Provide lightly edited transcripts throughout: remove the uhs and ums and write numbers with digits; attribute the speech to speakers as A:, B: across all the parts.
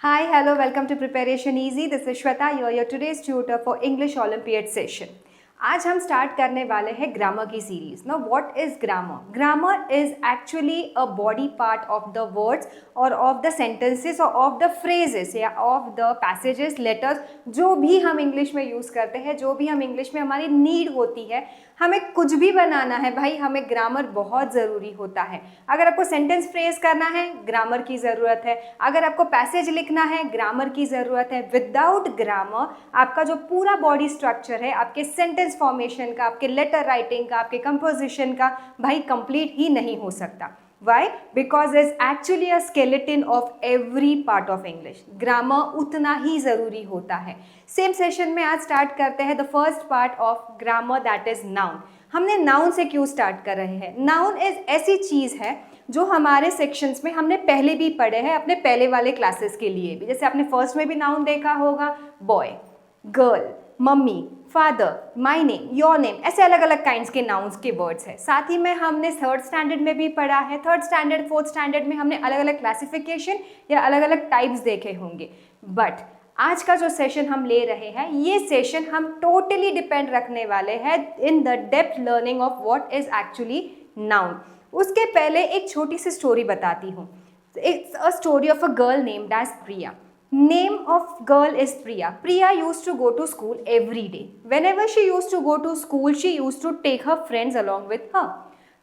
A: Hi, hello, welcome to Preparation Easy. This is Shweta, your today's tutor for English Olympiad session. आज हम start करने वाले हैं grammar की series. Now what is grammar? Grammar is actually a body part of the words और of the sentences और of the phrases या of the passages, letters, जो भी हम इंग्लिश में यूज़ करते हैं, जो भी हम इंग्लिश में हमारी नीड होती है. हमें कुछ भी बनाना है भाई, हमें ग्रामर बहुत ज़रूरी होता है. अगर आपको सेंटेंस फ्रेज करना है, ग्रामर की ज़रूरत है. अगर आपको पैसेज लिखना है, ग्रामर की ज़रूरत है. विदाउट ग्रामर आपका जो पूरा बॉडी स्ट्रक्चर है, आपके सेंटेंस फॉर्मेशन का, आपके लेटर राइटिंग का, आपके कंपोजिशन का, भाई कंप्लीट ही नहीं हो सकता. Why? Because it's actually a skeleton of every part of English. Grammar उतना ही ज़रूरी होता है. सेम सेशन में आज स्टार्ट करते हैं the first part of grammar, that is noun. हमने नाउन से क्यों स्टार्ट कर रहे हैं? नाउन इज ऐसी चीज़ है जो हमारे सेक्शंस में हमने पहले भी पढ़े हैं, अपने पहले वाले क्लासेस के लिए भी. जैसे आपने फर्स्ट में भी नाउन देखा होगा, boy, girl, mummy, father, my name, your name, ऐसे अलग अलग काइंड्स के नाउन्स के वर्ड्स है. साथ ही में हमने थर्ड स्टैंडर्ड में भी पढ़ा है. थर्ड स्टैंडर्ड, फोर्थ स्टैंडर्ड में हमने अलग अलग क्लासिफिकेशन या अलग अलग टाइप्स देखे होंगे. बट आज का जो सेशन हम ले रहे हैं, ये सेशन हम टोटली डिपेंड रखने वाले हैं in the depth learning of what is actually noun. उसके पहले एक छोटी सी स्टोरी बताती हूँ. It's a story of a girl named as Priya. Name of girl is Priya. Priya used to go to school every day. Whenever she used to go to school, she used to take her friends along with her.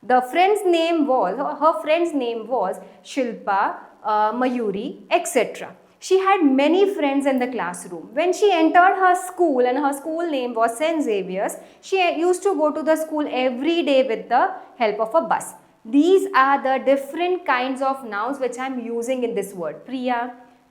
A: Her friend's name was Shilpa, Mayuri, etc. She had many friends in the classroom. When she entered her school, and her school name was St. Xavier's, she used to go to the school every day with the help of a bus. These are the different kinds of nouns which I am using in this word. Priya,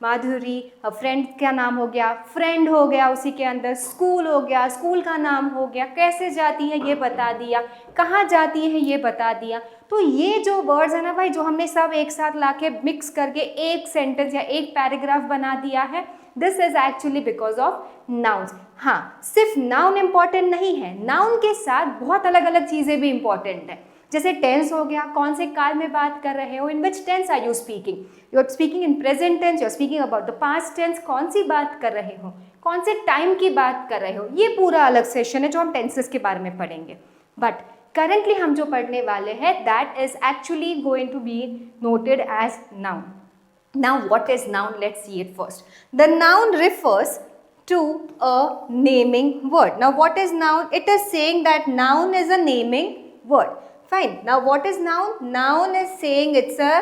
A: Madhuri, friend का नाम हो गया, friend हो गया, उसी के अंदर school हो गया, स्कूल का नाम हो गया, कैसे जाती है ये बता दिया, कहाँ जाती है ये बता दिया. तो ये जो वर्ड्स है ना भाई, जो हमने सब एक साथ लाके मिक्स करके एक सेंटेंस या एक पैराग्राफ बना दिया है, this is actually because of nouns. हाँ, सिर्फ नाउन इंपॉर्टेंट नहीं है, नाउन के साथ बहुत अलग अलग चीज़ें भी इंपॉर्टेंट है. जैसे टेंस हो गया, कौन से काल में बात कर रहे हो, in which tense are you speaking. You are speaking in present tense, you are speaking about the past tense, कौन सी बात कर रहे हो, कौन से टाइम की बात कर रहे हो. ये पूरा अलग सेशन है जो हम टेंसेस के बारे में पढ़ेंगे. बट करेंटली हम जो पढ़ने वाले हैं, that is actually going to be noted as noun. Now what is noun? Let's see it first. The noun refers to a naming word. Now what is noun? It is saying that noun is a naming word. Fine. Now what is noun? Noun is saying it's a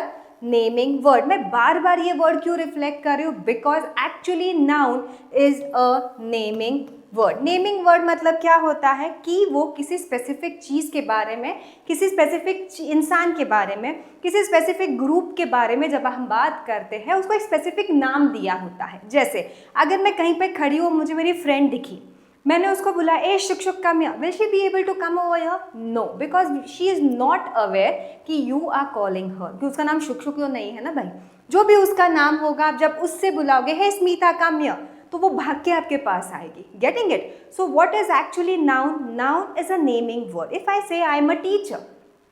A: naming word. मैं बार बार ये word क्यों reflect कर रही हूँ? Because actually noun is a naming word. Naming word मतलब क्या होता है कि वो किसी स्पेसिफिक चीज़ के बारे में, किसी स्पेसिफिक इंसान के बारे में, किसी स्पेसिफिक ग्रुप के बारे में जब हम बात करते हैं, उसको एक स्पेसिफिक नाम दिया होता है. जैसे अगर मैं कहीं पे खड़ी हूँ, मुझे मेरी फ्रेंड दिखी, मैंने उसको बोला ए शुक शुक come here, will she be able to come over here? No, because she is not aware कि यू आर कॉलिंग हर, कि उसका नाम शुक शुक तो नहीं है ना भाई. जो भी उसका नाम होगा, आप जब उससे बुलाओगे हे स्मिता कम हियर, तो वो भाग के आपके पास आएगी. Getting it? So what is actually noun? Noun is a naming word. If I say I am a teacher,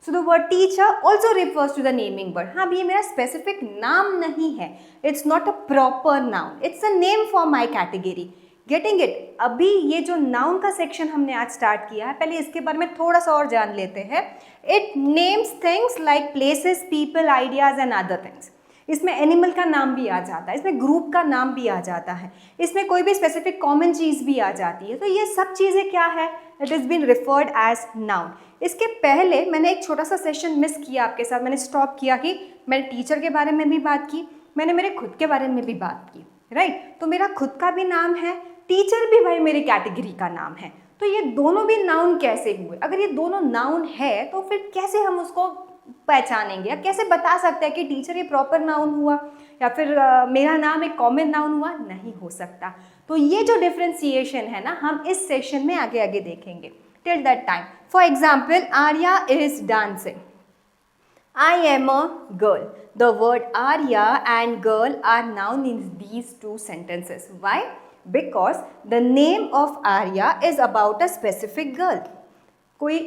A: so the word teacher also refers to the naming word. हाँ, ये मेरा स्पेसिफिक नाम नहीं है, it's not a proper noun, it's a name for my category. Getting it? अभी ये जो noun का सेक्शन हमने आज स्टार्ट किया है, पहले इसके बारे में थोड़ा सा और जान लेते हैं. It names things like places, people, ideas and other things. इसमें एनिमल का नाम भी आ जाता है, इसमें ग्रुप का नाम भी आ जाता है, इसमें कोई भी स्पेसिफिक कॉमन चीज़ भी आ जाती है. तो ये सब चीज़ें क्या है? It is been referred as noun. इसके पहले मैंने एक छोटा सा सेशन मिस किया आपके साथ. मैंने स्टॉप किया कि मैंने टीचर के बारे में भी बात की, मैंने मेरे खुद के बारे में भी बात की, राइट? तो मेरा खुद का भी नाम है, टीचर भी भाई मेरी कैटेगरी का नाम है. तो ये दोनों भी नाउन कैसे हुए? अगर ये दोनों नाउन है तो फिर कैसे हम उसको पहचानेंगे या कैसे बता सकते हैं कि टीचर ये प्रॉपर नाउन हुआ या फिर मेरा नाम एक कॉमन नाउन हुआ? नहीं हो सकता. तो ये जो डिफ्रेंसिएशन है ना, हम इस सेशन में आगे आगे देखेंगे. Till that time, for example, Arya is dancing. I am a girl. The word Arya and girl are noun in these two sentences. Why? Because the name of Arya is about a specific girl. कोई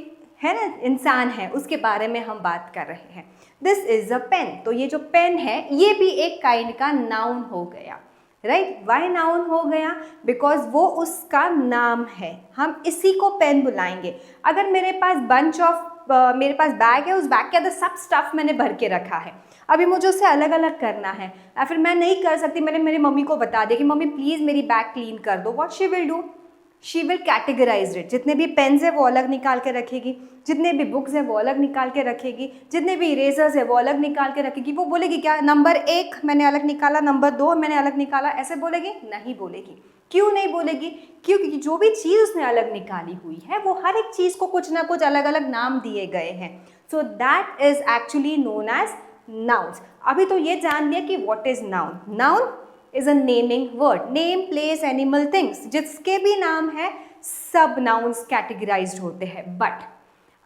A: है ना, इंसान है, उसके बारे में हम बात कर रहे हैं. This is a pen. तो ये जो पेन है, ये भी एक काइंड का नाउन हो गया. राइट। वाई नाउन हो गया? बिकॉज वो उसका नाम है, हम इसी को पेन बुलाएंगे। अगर मेरे पास बंच ऑफ मेरे पास बैग है, उस बैग के अंदर सब स्टफ मैंने भर के रखा है, अभी मुझे उससे अलग अलग करना है, या फिर मैं नहीं कर सकती, मैंने मेरी मम्मी को बता दिया कि मम्मी प्लीज़ मेरी बैग क्लीन कर दो, what she will do? She will categorise it. जितने भी पेन्स है वो अलग निकाल के रखेगी, जितने भी बुक्स हैं वो अलग निकाल के रखेगी, जितने भी इरेजर्स है वो अलग निकाल के रखेगी। वो बोलेगी क्या नंबर 1 मैंने अलग निकाला, नंबर 2 मैंने अलग निकाला, ऐसे बोलेगी? नहीं बोलेगी। क्यों नहीं बोलेगी? क्योंकि जो भी चीज़ उसने अलग निकाली हुई है वो हर एक चीज़ को कुछ ना कुछ अलग अलग नाम दिए गए हैं। So that is actually known as nouns. अभी तो ये जान लिया कि what is noun. Noun is a naming word, name place animal things, जिसके भी नाम है सब नाउन्स कैटेगराइज्ड होते हैं। बट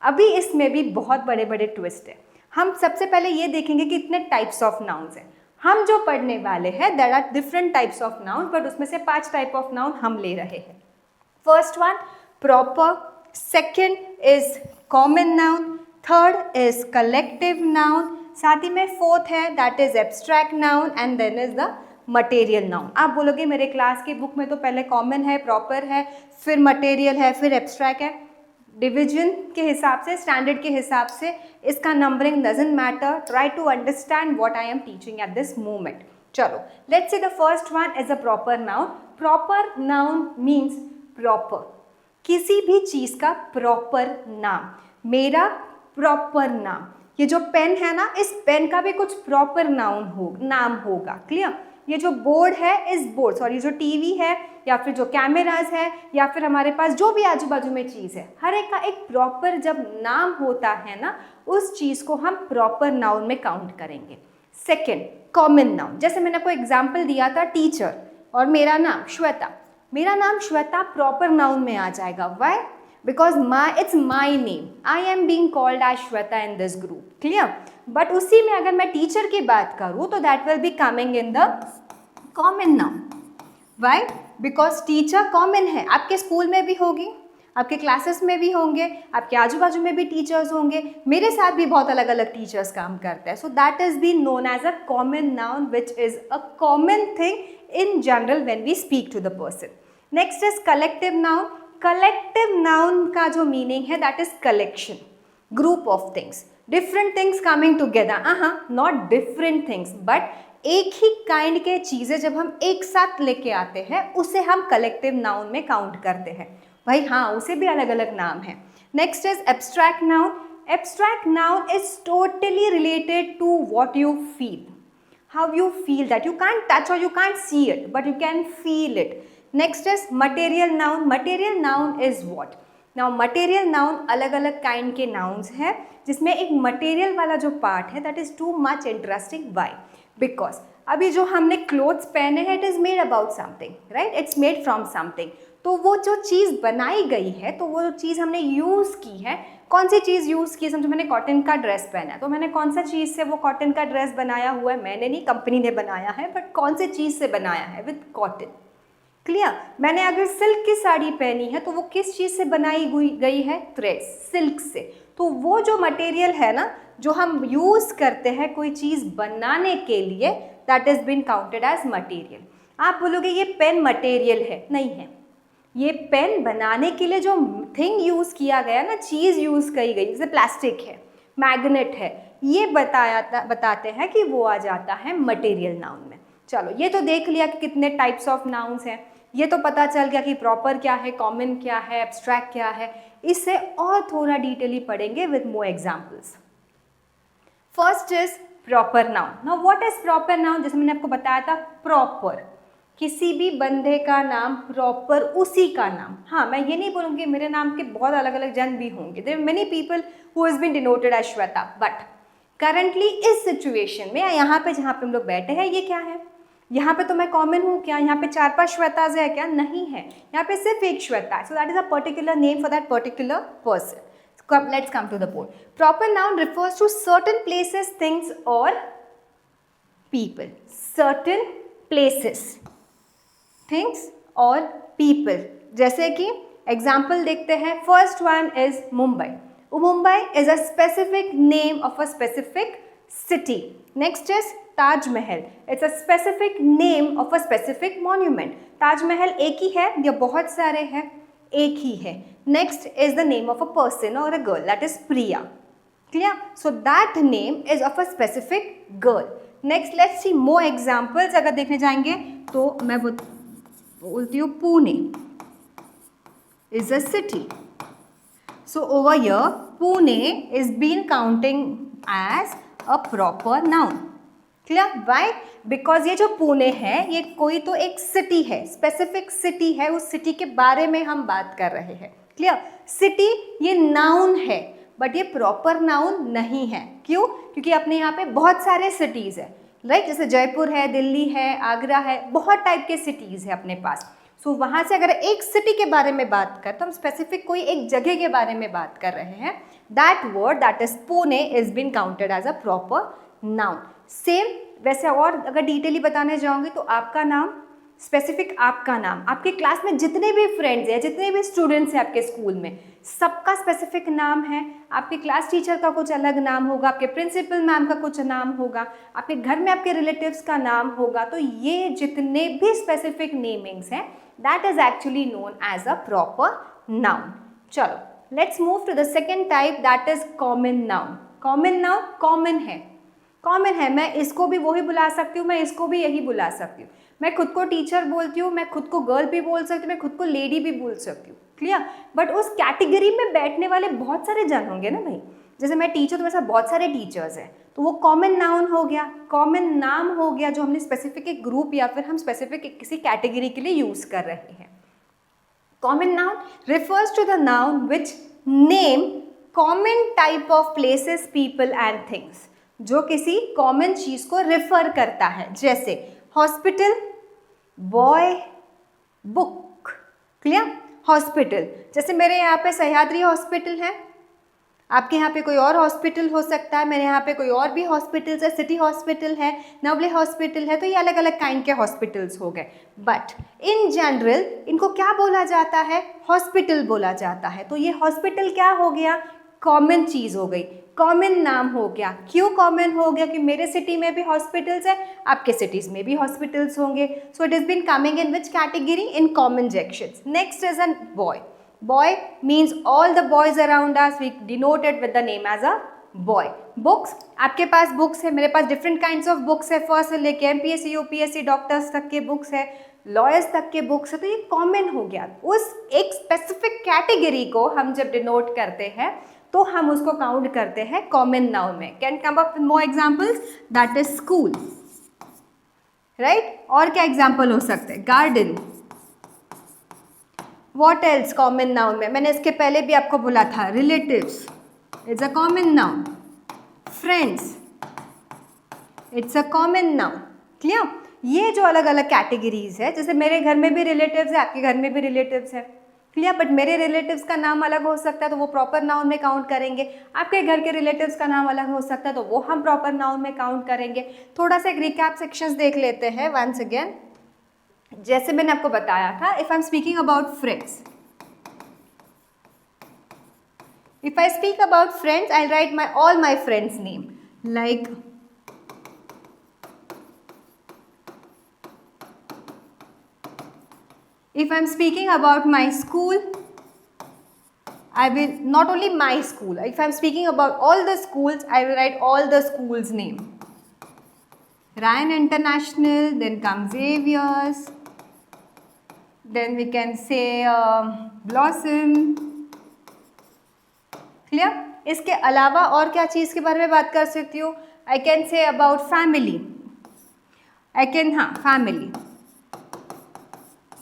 A: अभी इसमें भी बहुत बड़े बड़े ट्विस्ट है। हम सबसे पहले ये देखेंगे कि इतने टाइप्स ऑफ नाउन्स हैं। हम जो पढ़ने वाले हैं there are different types of noun, but उसमें से 5 टाइप ऑफ नाउन हम ले रहे हैं। First one proper, second is common noun, third is collective noun, साथ ही में फोर्थ है that is abstract noun, and then is the material noun. आप बोलोगे मेरे क्लास की बुक में तो पहले कॉमन है, प्रॉपर है, फिर मटेरियल है, फिर एब्स्ट्रैक्ट है। डिवीजन के हिसाब से, स्टैंडर्ड के हिसाब से इसका numbering doesn't matter. Try to understand what I am teaching at this moment. चलो let's see the first one is a proper noun. Proper noun means proper, किसी भी चीज़ का प्रॉपर नाम। मेरा प्रॉपर नाम, ये जो पेन है ना, इस पेन का भी कुछ प्रॉपर नाम होगा। क्लियर? ये जो बोर्ड है, इस बोर्ड सॉरी जो टीवी है या फिर जो कैमराज है या फिर हमारे पास जो भी आजू बाजू में चीज़ है, हर एक का एक प्रॉपर जब नाम होता है ना, उस चीज़ को हम प्रॉपर नाउन में काउंट करेंगे। सेकेंड कॉमन नाउन, जैसे मैंने आपको एग्जाम्पल दिया था टीचर और मेरा नाम श्वेता। मेरा नाम श्वेता प्रॉपर नाउन में आ जाएगा। Why? Because it's my name, I am being called as Shweta in this group. Clear? But उसी में अगर मैं टीचर की बात करूँ तो that will be coming in the common noun. Why? Because teacher common है, आपके स्कूल में भी होगी, आपके क्लासेस में भी होंगे, आपके आजू बाजू में भी टीचर्स होंगे, मेरे साथ भी बहुत अलग अलग टीचर्स काम करते हैं। So that is been known as a common noun which is a common thing in general when we speak to the person. Next is collective noun. Collective noun का जो मीनिंग है that is collection, group of things, different things coming together. Not different things but एक ही kind के चीज़ें जब हम एक साथ लेके आते हैं उसे हम कलेक्टिव नाउन में काउंट करते हैं। भाई हाँ, उसे भी अलग अलग नाम है। Next is abstract noun. Abstract noun is totally related to what you feel, how you feel that. You can't touch or you can't see it but you can feel it. Next is material noun. Material noun is what? Now material noun अलग अलग kind के nouns हैं जिसमें एक material वाला जो part है that is too much interesting. Why? Because अभी जो हमने क्लोथ्स पहने हैं it is made about something, right? It's made from something. तो वो जो चीज़ बनाई गई है, तो वो जो चीज़ हमने यूज़ की है, कौन सी चीज़ यूज़ की है? समझो मैंने कॉटन का ड्रेस पहना है, तो मैंने कौन सा चीज़ से वो कॉटन का ड्रेस बनाया हुआ है? मैंने नहीं, कंपनी ने बनाया है, बट कौन से चीज़ से बनाया है? With cotton. क्लियर? मैंने अगर सिल्क की साड़ी पहनी है तो वो किस चीज़ से बनाई गई है? थ्रेड, सिल्क से। तो वो जो मटेरियल है ना, जो हम यूज़ करते हैं कोई चीज़ बनाने के लिए, that is been counted as material. आप बोलोगे ये पेन मटेरियल है, नहीं है। ये पेन बनाने के लिए जो थिंग यूज़ किया गया ना, चीज़ यूज़ की गई, जैसे प्लास्टिक है, मैग्नेट है, ये बताते हैं कि वो आ जाता है मटेरियल नाउन में। चलो ये तो देख लिया कि कितने टाइप्स ऑफ नाउन्स हैं, ये तो पता चल गया कि प्रॉपर क्या है, कॉमन क्या है, एब्स्ट्रैक्ट क्या है। इससे और थोड़ा डिटेली पढ़ेंगे with more examples. First is proper noun. Now what is proper noun? जैसे मैंने आपको बताया था, प्रॉपर किसी भी बंदे का नाम, प्रॉपर उसी का नाम। हाँ, मैं ये नहीं बोलूँगी मेरे नाम के बहुत अलग अलग जन भी होंगे, there are many people who has been denoted as Shweta, but currently इस सिचुएशन में यहाँ पे जहाँ पे हम लोग बैठे हैं, ये क्या है? यहाँ पे तो मैं कॉमन हूँ क्या? यहाँ पे 4-5 श्वेताज है क्या? नहीं है, यहाँ पे सिर्फ एक श्वेता है। सो that is a particular name for that particular person. Let's come to the point. Proper noun refers to certain places, things or people. Certain places, things or people. जैसे कि एग्जाम्पल देखते हैं। First one is Mumbai. Mumbai is a specific name of a specific city. Next is Taj Mahal. It's a specific name of a specific monument. Taj Mahal एक ही है या बहुत सारे हैं? एक ही है. Next is the name of a person or a girl, that is Priya. Clear? So that name is of a specific girl. Next let's see more examples. अगर देखने जाएंगे तो मैं बोलती हूँ Pune is a city. So over here Pune is been counting as a proper noun. Clear? Why? Because ये जो पुणे है ये कोई तो एक सिटी है, स्पेसिफिक सिटी है, उस सिटी के बारे में हम बात कर रहे हैं. क्लियर? सिटी ये नाउन है बट ये प्रॉपर नाउन नहीं है. क्यों? क्योंकि अपने यहाँ पे बहुत सारे सिटीज़ है, राइट? जैसे जयपुर है, दिल्ली है, आगरा है, बहुत टाइप के सिटीज़ है अपने पास. सो वहाँ से अगर एक सिटी के बारे में बात करते तो हम स्पेसिफिक कोई एक जगह के बारे में बात कर रहे हैं. That word that is Pune is been counted as a proper noun. Same वैसे और अगर डिटेली बताने जाऊँगी तो आपका नाम, स्पेसिफिक आपका नाम, आपके क्लास में जितने भी फ्रेंड्स हैं, जितने भी स्टूडेंट्स हैं आपके स्कूल में, सबका स्पेसिफिक नाम है. आपके क्लास टीचर का कुछ अलग नाम होगा, आपके प्रिंसिपल मैम का कुछ नाम होगा, आपके घर में आपके रिलेटिव्स का नाम होगा. तो ये जितने भी स्पेसिफिक नेमिंग्स हैं that is actually known as a proper noun. चलो let's move to the second type, that is common noun. common noun common है, मैं इसको भी वही बुला सकती हूँ, मैं इसको भी यही बुला सकती हूँ. मैं खुद को टीचर बोलती हूँ, मैं खुद को गर्ल भी बोल सकती हूँ, मैं खुद को लेडी भी बोल सकती हूँ. क्लियर? बट उस कैटेगरी में बैठने वाले बहुत सारे जन होंगे ना भाई. जैसे मैं टीचर तो मेरे साथ बहुत सारे टीचर्स हैं, तो वो कॉमन नाउन हो गया, कॉमन नाम हो गया जो हमने स्पेसिफिक एक ग्रुप या फिर हम स्पेसिफिक किसी कैटेगरी के लिए यूज़ कर रहे हैं. Common noun refers to the noun which name common type of places, people and things, जो किसी कॉमन चीज़ को रिफर करता है. जैसे hospital, boy, book. Clear? Hospital, जैसे मेरे यहाँ पे सह्याद्री हॉस्पिटल है, आपके यहाँ पे कोई और हॉस्पिटल हो सकता है, मेरे यहाँ पे कोई और भी हॉस्पिटल्स है, सिटी हॉस्पिटल है, नवले हॉस्पिटल है, तो ये अलग अलग काइंड के हॉस्पिटल्स हो गए. बट इन जनरल इनको क्या बोला जाता है? हॉस्पिटल बोला जाता है. तो ये हॉस्पिटल क्या हो गया? कॉमन चीज़ हो गई, कॉमन नाम हो गया. क्यों कॉमन हो गया? कि मेरे सिटी में भी हॉस्पिटल्स है, आपके सिटीज़ में भी हॉस्पिटल्स होंगे. So it is been coming in which category? In common sections. Next is an boy. Boy means all the boys around us, we denote it with the name as a boy. Books, आपके पास books है, मेरे पास different kinds of books है, first से लेके MPSC UPSC doctors तक के books है, lawyers तक के बुक्स है. तो ये कॉमन हो गया. उस एक स्पेसिफिक कैटेगरी को हम जब डिनोट करते हैं तो हम उसको काउंट करते हैं कॉमन नाउन में. Can come up with more examples? That is school, right? और क्या एग्जाम्पल हो सकते हैं? Garden. What else common noun में? मैंने इसके पहले भी आपको बोला था, relatives it's a common noun, friends it's a common noun. Clear? ये जो अलग अलग कैटेगरीज है, जैसे मेरे घर में भी रिलेटिव्स है, आपके घर में भी रिलेटिव्स है. क्लियर? बट मेरे रिलेटिव्स का नाम अलग हो सकता है तो वो प्रॉपर नाउन में काउंट करेंगे, आपके घर के रिलेटिव्स का नाम अलग हो सकता है तो वो हम प्रॉपर नाउन में काउंट करेंगे. थोड़ा सा एक रिकैप सेक्शंस देख लेते हैं वंस अगेन. जैसे मैंने आपको बताया था, if I am speaking about friends, if I speak about friends I right my all my friends name, like if I'm speaking about my school, I will not only my school, if I'm speaking about all the schools, I will write all the schools name. Ryan International, then comes Xavier's, then we can say Blossom. Clear? इसके अलावा और क्या चीज़ के बारे में बात कर सकती हूँ? I can say about family. I can, हाँ, family.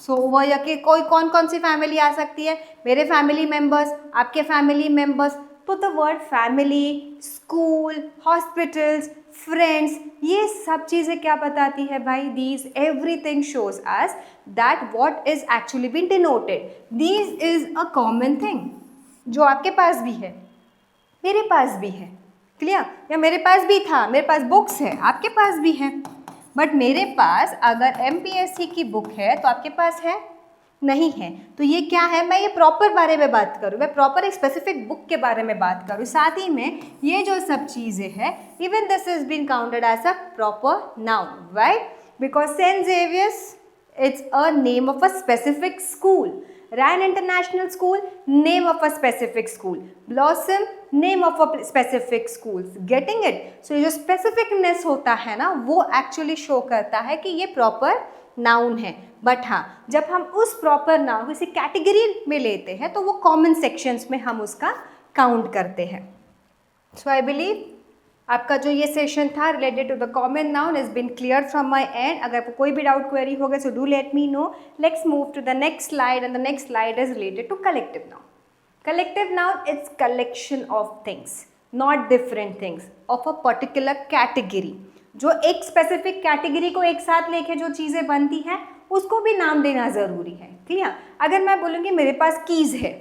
A: सो वो या कि कोई कौन कौन सी फैमिली आ सकती है? मेरे फैमिली मेम्बर्स, आपके फैमिली मेम्बर्स. तो the word family, school, hospitals, friends, ये सब चीज़ें क्या बताती है भाई? These everything shows us that what is actually been denoted. These is a common thing जो आपके पास भी है, मेरे पास भी है. क्लियर? या मेरे पास भी था, मेरे पास बुक्स है, आपके पास भी है. बट मेरे पास अगर MPSC की बुक है तो आपके पास है? नहीं है। तो ये क्या है, मैं ये प्रॉपर बारे में बात करूँ, मैं प्रॉपर एक स्पेसिफिक बुक के बारे में बात करूँ, साथ ही में ये जो सब चीज़ें हैं, even this is been counted as a proper noun, right? Because Saint Xavier's it's a name of a specific school. Ryan International School, name of a specific school. Blossom, name of a specific school. Getting it? So ये जो specificness होता है ना, वो actually show करता है कि ये proper noun है. But हाँ, जब हम उस proper noun को किसी category में लेते हैं तो वो common sections में हम उसका count करते हैं. So I believe आपका जो ये सेशन था related to the common noun is been clear from my end. अगर आपको कोई भी डाउट क्वेरी होगा so do let me know. Let's move to the next slide and the next slide is related to collective noun. Collective noun is collection of things, not different things, of a particular category. जो एक specific category को एक साथ लेके जो चीज़ें बनती हैं उसको भी नाम देना ज़रूरी है. क्लियर? अगर मैं बोलूँगी मेरे पास कीज़ है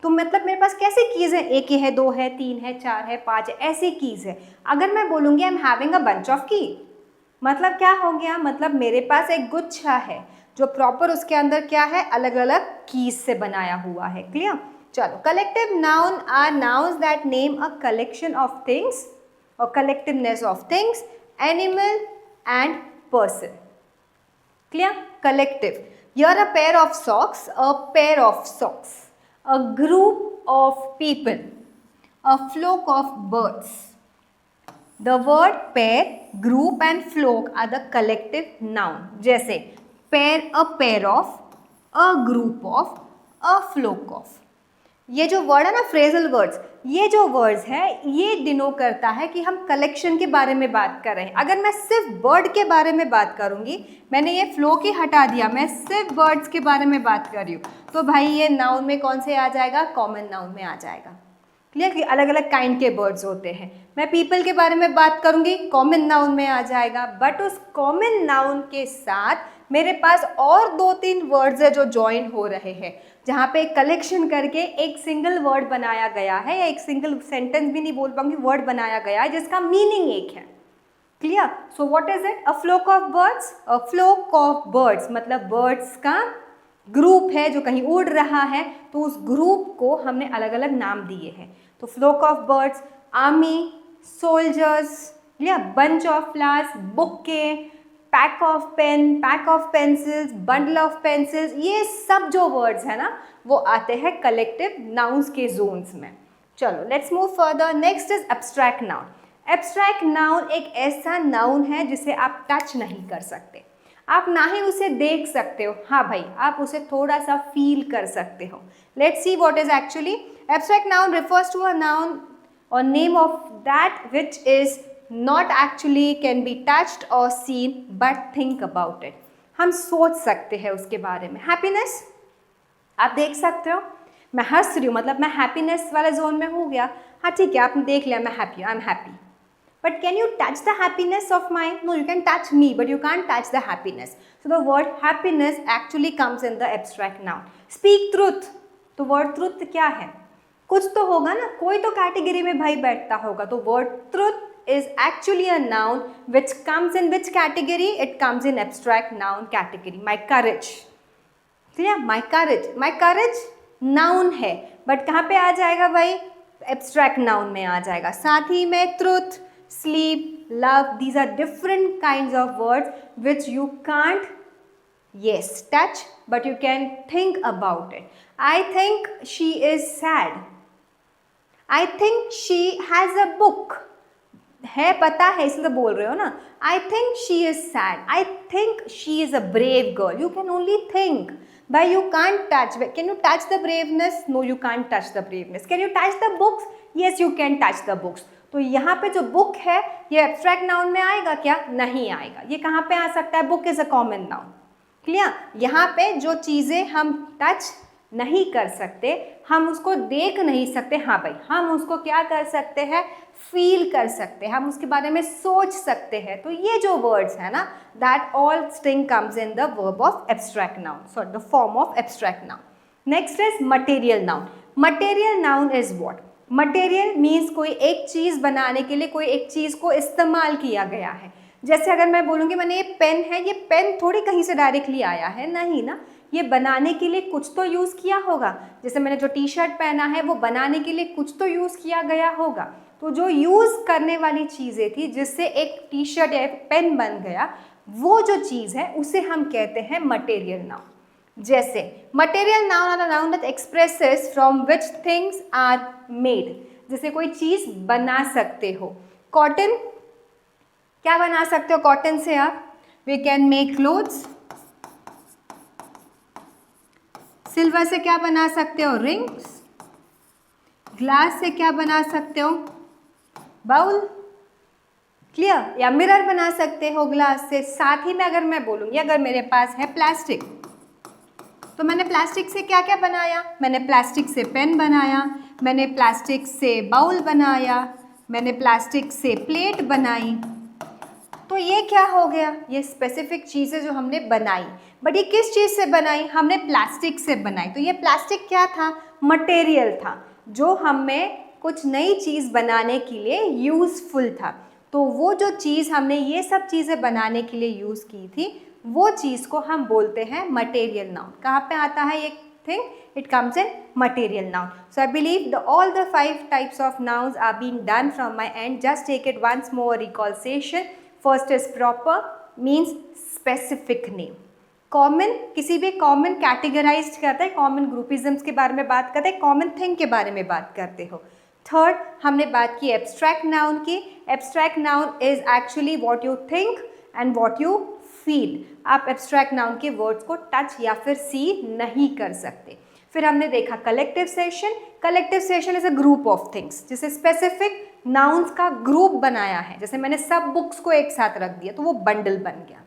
A: तो मतलब मेरे पास कैसे कीज़ है, एक ही है, दो है, तीन है, चार है, पाँच है, ऐसी कीज़ है. अगर मैं बोलूँगी I am having a bunch of की, मतलब क्या हो गया, मतलब मेरे पास एक गुच्छा है जो प्रॉपर उसके अंदर क्या है, अलग अलग कीज़ से बनाया हुआ है. क्लियर? चलो, collective noun are nouns that name a collection of things or collectiveness of things, animal and person. Clear? Collective. Here a pair of socks, a pair of socks, a group of people, a flock of birds. The word pair, group and flock are the collective noun. जैसे pair, a pair of, a group of, a flock of. ये जो word है ना, phrasal words, ये जो words है ये डिनो करता है कि हम कलेक्शन के बारे में बात कर रहे हैं. अगर मैं सिर्फ बर्ड के बारे में बात करूंगी, मैंने ये फ्लो की हटा दिया, मैं सिर्फ बर्ड्स के बारे में बात कर रही हूँ, तो भाई ये नाउन में कौन से आ जाएगा, कॉमन नाउन में आ जाएगा. क्लियर? कि अलग अलग काइंड के बर्ड्स होते हैं. मैं पीपल के बारे में बात करूंगी, कॉमन नाउन में आ जाएगा. बट उस कॉमन नाउन के साथ मेरे पास और दो तीन वर्ड्स है जो ज्वाइन हो रहे हैं, जहाँ पे कलेक्शन करके एक सिंगल वर्ड बनाया गया है, या एक सिंगल सेंटेंस भी नहीं बोल पाऊंगी, वर्ड बनाया गया है जिसका मीनिंग एक है. Clear? So what is it? A fluke of birds. A fluke of birds मतलब बर्ड्स का ग्रुप है जो कहीं उड़ रहा है, तो उस ग्रुप को हमने अलग अलग नाम दिए हैं. तो flock of birds, army, soldiers, या bunch of flowers, bouquet, pack of pen, pack of pencils, bundle of pencils, ये सब जो वर्ड्स है ना वो आते हैं कलेक्टिव नाउन्स के जोन्स में. चलो let's move further. Next is abstract noun. Abstract noun एक ऐसा नाउन है जिसे आप टच नहीं कर सकते, आप ना ही उसे देख सकते हो, हाँ भाई आप उसे थोड़ा सा फील कर सकते हो. Let's see what is actually. Abstract noun refers to a noun or name of that which is not actually can be touched or seen but think about it. हम सोच सकते हैं उसके बारे में. हैप्पीनेस आप देख सकते हो, मैं हंस रही हूँ मतलब मैं हैप्पीनेस वाले जोन में हो गया, हाँ ठीक है आपने देख लिया मैं हैप्पी हूँ, I am happy. But can you touch the happiness of mind? No, you can touch me but you can touch the happiness. So the word happiness actually comes in the abstract noun. Speak truth, तो word truth क्या है, कुछ तो होगा ना, कोई तो category में भाई बैठता होगा. तो word truth is actually a noun which comes in which category? It comes in abstract noun category. My courage. clear? My courage noun है, but कहाँ पे आ जाएगा भाई, abstract noun में आ जाएगा. साथ ही में truth, sleep, love, these are different kinds of words which you can't touch, but you can think about it. I think she is sad. I think she has a book. है पता है इसलिए बोल रहे हो ना. I think she is sad, I think she is a brave girl. You can only think, by you can't touch. Can you touch the braveness? No, you can't touch the braveness. Can you touch the books? Yes, you can touch the books. तो यहाँ पे जो book है ये abstract noun में आएगा क्या? नहीं आएगा. ये कहाँ पे आ सकता है? Book is a common noun. Clear? यहाँ पे जो चीज़ें हम टच नहीं कर सकते, हम उसको देख नहीं सकते, हाँ भाई हम उसको क्या कर सकते हैं, फील कर सकते हैं, हम उसके बारे में सोच सकते हैं. तो ये जो वर्ड्स है ना, that all string comes in the verb of abstract noun, sorry the form of abstract noun. Next is material noun. Material noun is what? Material means कोई एक चीज़ बनाने के लिए कोई एक चीज़ को इस्तेमाल किया गया है. जैसे अगर मैं बोलूँगी मैंने ये पेन है, ये पेन थोड़ी कहीं से डायरेक्टली आया है, नहीं ना, ये बनाने के लिए कुछ तो यूज़ किया होगा। जैसे मैंने जो टी शर्ट पहना है वो बनाने के लिए कुछ तो यूज़ किया गया होगा। तो जो यूज़ करने वाली चीज़ें थी जिससे एक टी शर्ट या एक पेन बन गया, वो जो चीज़ है उसे हम कहते हैं मटेरियल नाउन। जैसे material noun are a noun that expresses from which things are made. जैसे कोई चीज़ बना सकते हो, कॉटन, क्या बना सकते हो कॉटन से आप? We can make clothes. Silver से क्या बना सकते हो? रिंग्स। ग्लास से क्या बना सकते हो? बाउल। क्लियर? या मिरर बना सकते हो ग्लास से। साथ ही में अगर मैं बोलूँगी अगर मेरे पास है प्लास्टिक, तो मैंने प्लास्टिक से क्या क्या बनाया? मैंने प्लास्टिक से पेन बनाया, मैंने प्लास्टिक से बाउल बनाया, मैंने प्लास्टिक से प्लेट बनाई। तो ये क्या हो गया? ये स्पेसिफिक चीज़ें जो हमने बनाई, बट ये किस चीज़ से बनाई? हमने प्लास्टिक से बनाई। तो ये प्लास्टिक क्या था? मटेरियल था, जो हमें कुछ नई चीज़ बनाने के लिए यूज़फुल था। तो वो जो चीज़ हमने ये सब चीज़ें बनाने के लिए यूज़ की थी, वो चीज़ को हम बोलते हैं मटेरियल नाउन। कहाँ पे आता है ये thing? It comes in material noun. So I believe all the 5 types of nouns are being done from my end. Just take it once more, recall session. First is proper, means specific name. Common, किसी भी common categorised करता है, common ग्रुपिज्म्स के बारे में बात करते हैं, कॉमन थिंग के बारे में बात करते हो। थर्ड हमने बात की एब्स्ट्रैक्ट नाउन की। Abstract noun is actually what you think and what you feel. आप एब्स्ट्रैक्ट नाउन के वर्ड्स को टच या फिर सी नहीं कर सकते। फिर हमने देखा collective session. Collective session is a group of things, जिसे स्पेसिफिक नाउन्स का ग्रुप बनाया है। जैसे मैंने सब बुक्स को एक साथ रख दिया तो वो बंडल बन गया,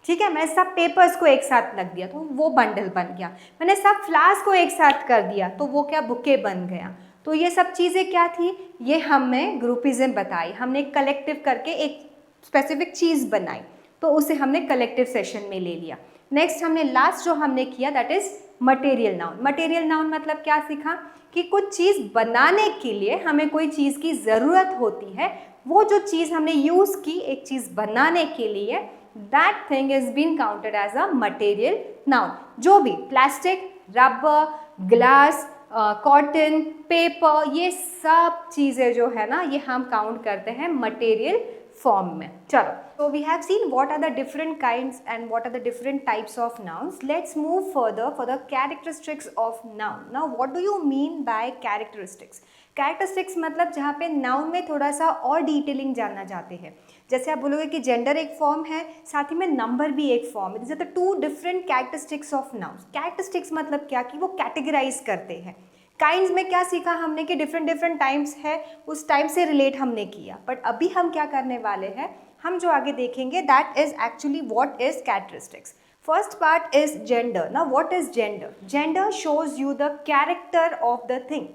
A: ठीक है। मैंने सब पेपर्स को एक साथ रख दिया तो वो बंडल बन गया। मैंने सब फ्लावर्स को एक साथ कर दिया तो वो क्या? बुके बन गया। तो ये सब चीज़ें क्या थी? ये हमें ग्रुपिज्म बताई। हमने कलेक्टिव करके एक स्पेसिफिक चीज़ बनाई, तो उसे हमने कलेक्टिव सेशन में ले लिया। नेक्स्ट हमने लास्ट जो हमने किया that is material noun. Material noun मतलब क्या सीखा? कि कुछ चीज़ बनाने के लिए हमें कोई चीज़ की ज़रूरत होती है, वो जो चीज़ हमने यूज़ की एक चीज़ बनाने के लिए, that thing is been counted as a material noun. जो भी plastic, rubber, glass, cotton, paper, ये सब चीज़ें जो है ना, ये हम काउंट करते हैं मटेरियल फॉर्म में। चलो, so we have seen what are the different kinds and what are the different types of nouns. Let's move further for the characteristics of noun. Now what do you mean by characteristics? Characteristics मतलब जहाँ पे noun में थोड़ा सा और detailing जानना चाहते हैं। जैसे आप बोलोगे कि जेंडर एक फॉर्म है, साथ ही में नंबर भी एक फॉर्म है। जैसे two different characteristics of nouns. Characteristics मतलब क्या? कि वो कैटेगराइज करते हैं। काइंड्स में क्या सीखा हमने कि डिफरेंट डिफरेंट टाइम्स है, उस टाइम से रिलेट हमने किया। बट अभी हम क्या करने वाले हैं, हम जो आगे देखेंगे that is actually what is characteristics. First part is gender. ना what is gender? Gender shows you the character of the thing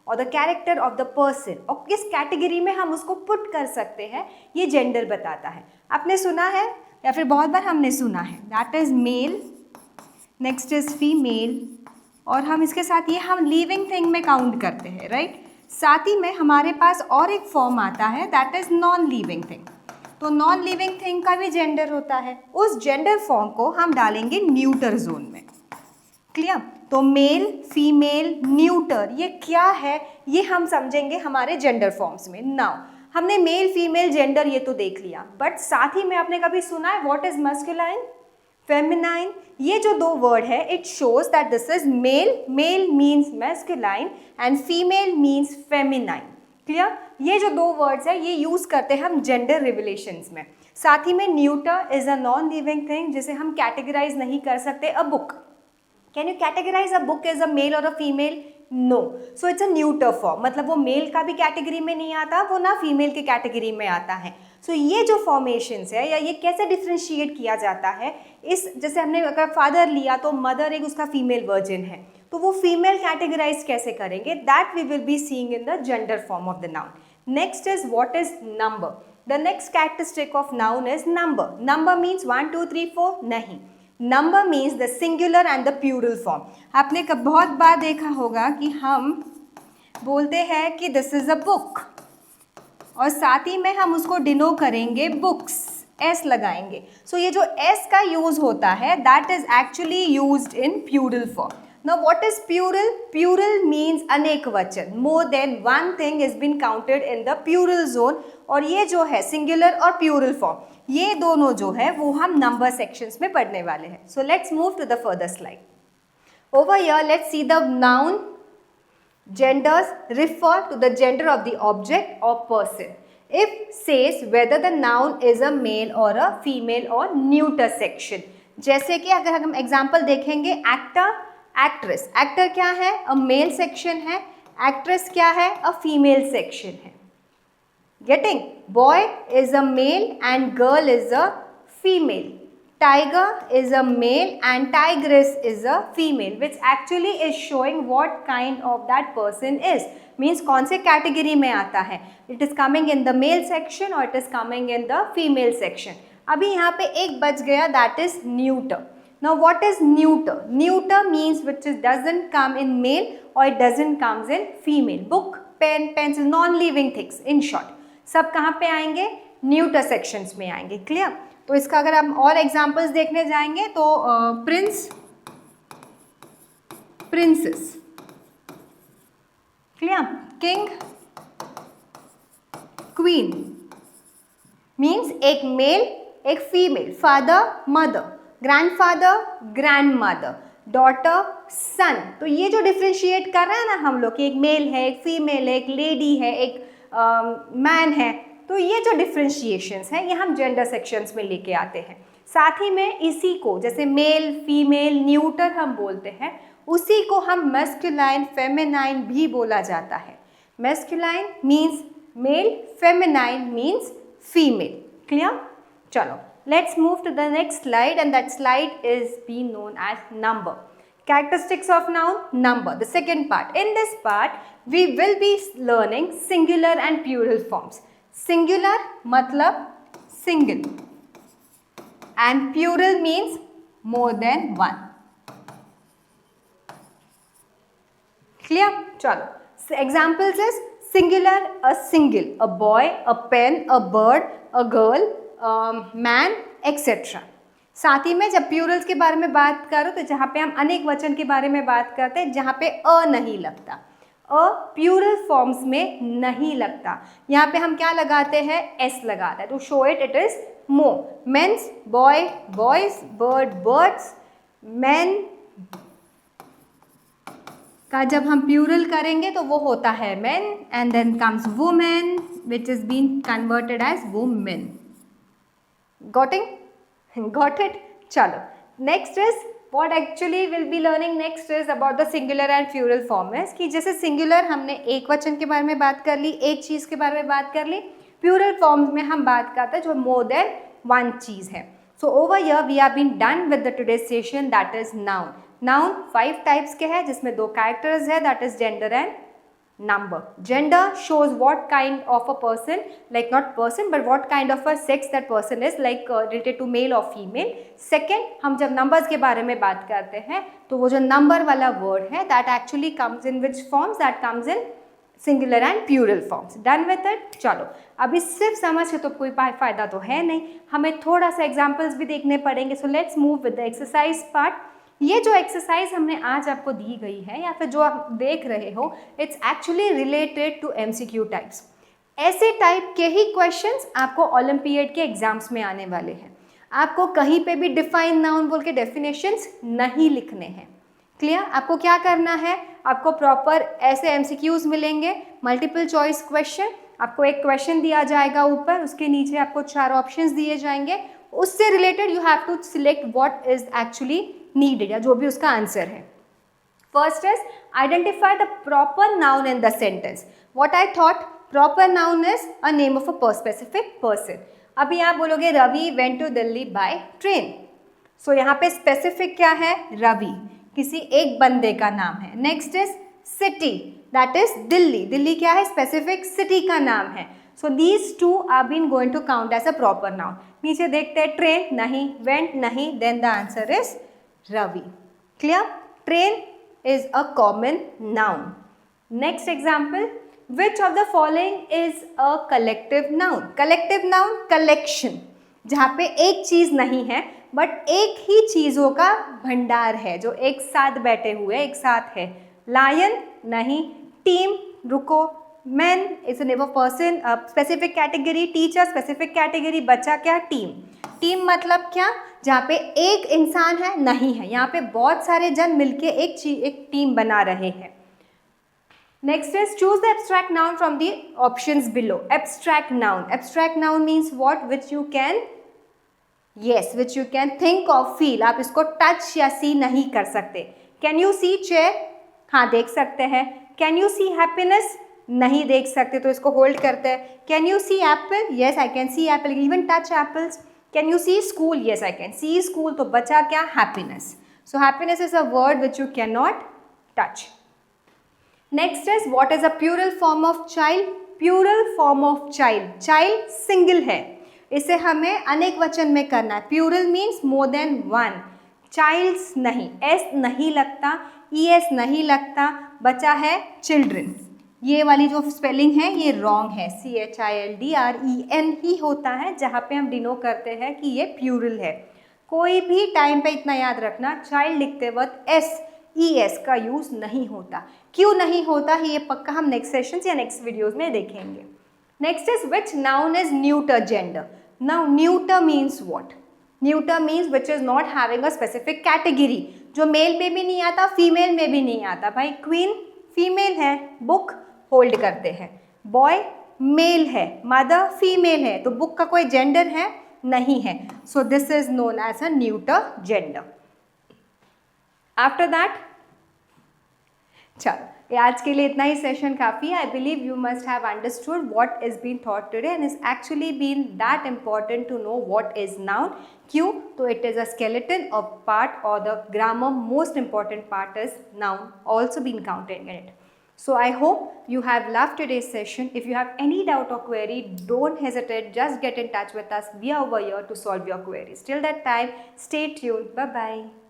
A: or the character of the person, और किस कैटेगरी में हम उसको पुट कर सकते हैं, ये जेंडर बताता है। आपने सुना है या फिर बहुत बार हमने सुना है, that is male, next is female, और हम इसके साथ ये हम लिविंग थिंग में काउंट करते हैं, राइट। साथ ही में हमारे पास और एक फॉर्म आता है that is non living thing. तो नॉन लिविंग थिंग का भी जेंडर होता है। उस जेंडर फॉर्म को हम डालेंगे न्यूटर जोन में। क्लियर? तो मेल, फीमेल, न्यूटर, ये क्या है ये हम समझेंगे हमारे जेंडर फॉर्म्स में। नाउ हमने मेल, फीमेल, जेंडर ये तो देख लिया, बट साथ ही में आपने कभी सुना है व्हाट इज मस्कुलाइन, फेमिनाइन? ये जो दो वर्ड है it shows that this is male, male means masculine and female means feminine. Clear? ये जो दो वर्ड्स है ये यूज करते हैं हम जेंडर रिविलेशंस में। साथ ही में neuter is a non living thing जिसे हम कैटेगराइज नहीं कर सकते। A book, can you categorize a book as a male or a female? No. So it's a neuter form, मतलब वो मेल का भी कैटेगरी में नहीं आता, वो ना फीमेल के कैटेगरी में आता है। सो ये जो फॉर्मेशंस है या ये कैसे डिफ्रेंशिएट किया जाता है, इस जैसे हमने अगर फादर लिया तो मदर एक उसका फीमेल वर्जन है, तो वो फीमेल कैटेगराइज कैसे करेंगे, that we will be seeing in the gender form of the noun. Next is what is number. The next characteristic of noun is number. Number means 1 2 3 4 नहीं, number means the singular and the plural form. आपने बहुत बार देखा होगा कि हम बोलते हैं कि दिस इज अ बुक और साथ ही में हम उसको डिनो करेंगे बुक्स, एस लगाएंगे. सो ये जो एस का यूज होता है that is actually used in plural form. Now what is plural? Plural means अनेक वचन. More than one thing has been counted in the plural zone. और ये जो है singular और plural form, ये दोनों जो है वो हम number sections में पढ़ने वाले हैं. So let's move to the further slide. Over here let's see the noun. Genders refer to the gender of the object or person. If says whether the noun is a male or a female or neuter section. जैसे कि अगर हम example देखेंगे actor, actress. Actor क्या है? A male section है. Actress क्या है? अ फीमेल सेक्शन है. Getting? Boy is a male and girl is a female. Tiger is a male and tigress is a female, which actually is showing what kind of that person is. मीन्स कौन से category में आता है. It is coming in the male section or it is coming in the female section. अभी यहाँ पे एक बच गया, that is neuter. Now what is neuter? Neuter means which is doesn't come in male or it doesn't comes in female. Book, pen, pencil, non-living things. In short, सब कहाँ पे आएंगे? Neuter sections में आएंगे. Clear? तो इसका अगर हम और examples देखने जाएंगे तो prince, princess. Clear? King, queen. Means एक male, एक female. Father, mother. Grandfather, grandmother, daughter, son. तो ये जो डिफ्रेंशिएट कर रहे हैं ना हम लोग कि एक मेल है, एक फीमेल है, एक लेडी है, एक मैन है, तो ये जो डिफ्रेंशिएशंस हैं ये हम जेंडर सेक्शंस में लेके आते हैं. साथ ही में इसी को जैसे मेल, फीमेल, न्यूटर हम बोलते हैं, उसी को हम मैस्कुलाइन, फेमिनाइन भी बोला जाता है. Masculine means male, feminine means female. Clear? चलो let's move to the next slide, and that slide is being known as number. Characteristics of noun, number. The second part. In this part, we will be learning singular and plural forms. Singular मतलब single, and plural means more than one. Clear? चलो. So examples is singular, a single, a boy, a pen, a bird, a girl, man, etcetera. साथ ही में जब प्यूरल्स के बारे में बात करो तो जहाँ पे हम अनेक वचन के बारे में बात करते हैं जहाँ पे अ नहीं लगता, अ प्यूरल फॉर्म्स में नहीं लगता. यहाँ पे हम क्या लगाते हैं? एस लगाते हैं to show it. It is more. Mens, boy, boys, bird, birds. Man का जब हम प्यूरल करेंगे तो वो होता है man, and then comes women which is been converted as women. Got it? चलो. Next is what actually we'll be learning next is about the singular and plural form is कि जैसे singular हमने एक वचन के बारे में बात कर ली, एक चीज़ के बारे में बात कर ली. plural forms में हम बात करते हैं जो more than one चीज़ है. So over here we have been done with the today's session, that is noun. Noun 5 types के हैं जिसमें 2 characters है, that is gender and number. Gender shows what kind of a person, like not person but what kind of a sex that person is, like related to male or female. Second, हम जब numbers के बारे में बात करते हैं तो वो जो number वाला word है that actually comes in which forms? That comes in singular and plural forms. Done with it? चलो. अभी सिर्फ समझ के तो कोई फ़ायदा तो है नहीं, हमें थोड़ा सा examples भी देखने पड़ेंगे. So let's move with the exercise part. ये जो एक्सरसाइज हमने आज आपको दी गई है या फिर जो आप देख रहे हो, it's actually related to MCQ types. ऐसे टाइप के ही क्वेश्चंस आपको ओलंपियाड के एग्जाम्स में आने वाले हैं. आपको कहीं पे भी डिफाइन नाउन बोल के डेफिनेशंस नहीं लिखने हैं. क्लियर? आपको क्या करना है? आपको प्रॉपर ऐसे एमसीक्यूज मिलेंगे, मल्टीपल चॉइस क्वेश्चन. आपको एक क्वेश्चन दिया जाएगा ऊपर, उसके नीचे आपको 4 ऑप्शंस दिए जाएंगे. उससे related you have to select what is actually needed या जो भी उसका आंसर है. First is identify the proper noun in the sentence. What I thought, proper noun is a name of a specific person. अभी आप बोलोगे Ravi went to Delhi by train. So यहाँ पे स्पेसिफिक क्या है? रवि, किसी एक बंदे का नाम है. Next is city, that is Delhi. Delhi क्या है? स्पेसिफिक सिटी का नाम है. So these 2 are been going to count as a proper noun. नीचे देखते हैं ट्रेन नहीं, वेंट नहीं, then the answer is Ravi. Clear? Train is a common noun. Next example, which of the following is a collective noun? Collective noun, collection. जहाँ पे एक चीज़ नहीं है बट एक ही चीज़ों का भंडार है जो एक साथ बैठे हुए एक साथ है। लायन नहीं, टीम रुको, man is a name of person, specific category, teacher specific category, बच्चा क्या टीम। टीम मतलब क्या, जहाँ पे एक इंसान है नहीं है, यहाँ पे बहुत सारे जन मिलके एक टीम बना रहे हैं। Next is choose the abstract noun from the options below. Abstract noun. Abstract noun means what? Which you can, yes, which you can think of, feel. आप इसको touch या see नहीं कर सकते. Can you see chair? हाँ देख सकते हैं. Can you see happiness? नहीं देख सकते तो इसको hold करते हैं. Can you see apple? Yes, I can see apple. Even touch apples. Can you see school? Yes, I can see school. तो बचा क्या? Happiness. So happiness is a word which you cannot touch. Next is what is a plural form of child? Plural form of child. Child single है, इसे हमें अनेक वचन में करना है. Plural means more than one. Childs नहीं, s नहीं लगता, es नहीं लगता, बचा है children. ये वाली जो स्पेलिंग है ये रॉन्ग है, children ही होता है जहाँ पे हम डिनो करते हैं कि ये प्यूरल है. कोई भी टाइम पे इतना याद रखना, चाइल्ड लिखते वक्त es का यूज़ नहीं होता. क्यों नहीं होता है ये पक्का हम नेक्स्ट सेशन या नेक्स्ट वीडियोस में देखेंगे. Next is which noun is neuter gender. Now neuter means what? Neuter means which is not having a specific category, जो मेल पे भी नहीं आता फीमेल में भी नहीं आता. भाई क्वीन फीमेल है, बुक होल्ड करते हैं, बॉय मेल है, मदर फीमेल है, तो बुक का कोई जेंडर है नहीं है. So this is known as a neuter gender. After that चलो ये आज के लिए इतना ही सेशन काफ़ी है. I believe you must have understood what is been thought today and is actually been that important to know what is noun. क्यों? तो it is a skeleton of part or the grammar most important part is noun also been counted in it. So I hope you have loved today's session. If you have any doubt or query, don't hesitate, just get in touch with us. We are over here to solve your queries. Till that time, stay tuned. Bye bye.